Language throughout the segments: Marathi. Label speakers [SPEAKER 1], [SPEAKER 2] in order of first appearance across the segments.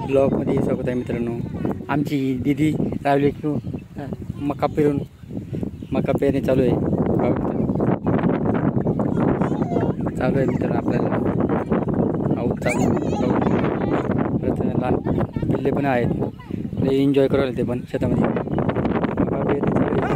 [SPEAKER 1] ब्लॉगमध्ये स्वागत आहे मित्रांनो. आमची दीदी रावली की मका पेरून मका पेरणे चालू आहे मित्रांनो. आपल्याला आऊट चालू परत लहान पिल्ले पण आहेत, एन्जॉय करायला ते पण शेतामध्ये मका पेरणे चालू आहे.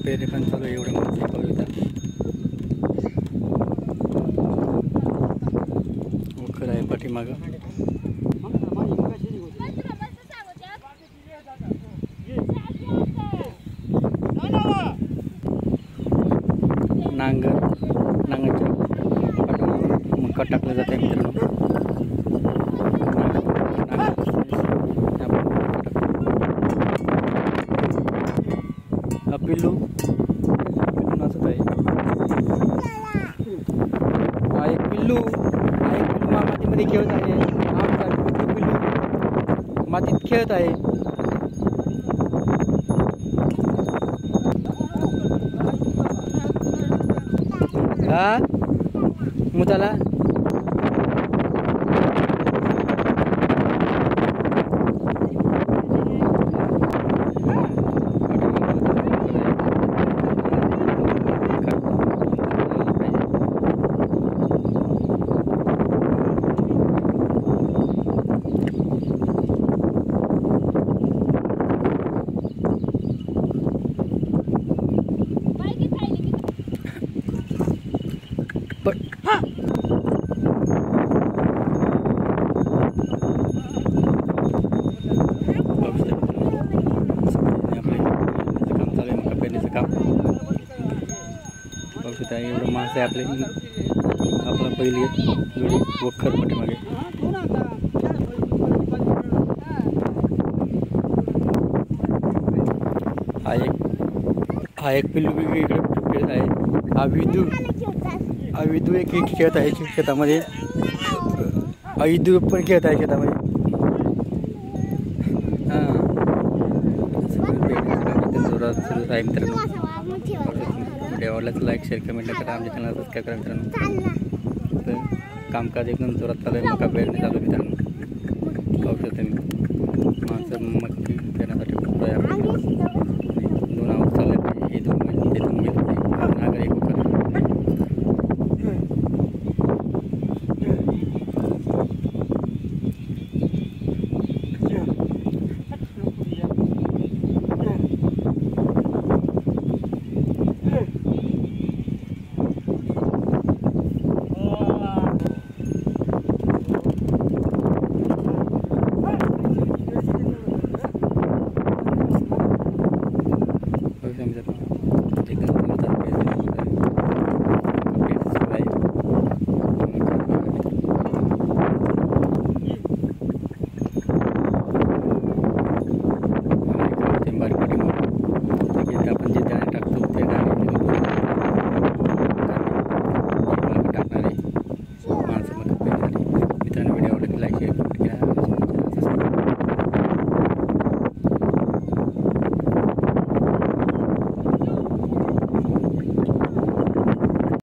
[SPEAKER 1] पेरणे पण चालू आहे. एवढं माणसं पाहू येतात. खरं आहे पाठीमागं नांगाच्या मका टाकलं जात आहे मित्रांनो. पिल्लू नाचत आहे. हा एक पिल्लू मातीमध्ये खेळत आहे. आमचा पिल्लू मातीत खेळत आहे. हा मुताला एवढं माणसं आहे आपले. आपला पहिली जोडी वखर पाठीमागे. हा एक पिल्लू इकडे खेळत आहे. हा विदू एक खेळत आहे शेतामध्ये. विदू पण खेळत आहे शेतामध्ये. जोरात सुरू आहे मित्रांनो. व्हिडिओ आवडला तर लाईक शेअर कमेंट करा. आमच्या चॅनलला सबस्क्राईब करा मित्रांनो. तर कामकाज एकदम जोरात चालू आहे. मका पेरणे चालू आहे मित्रांनो. पाहू शकता मी माणसं मका पेरण्यासाठी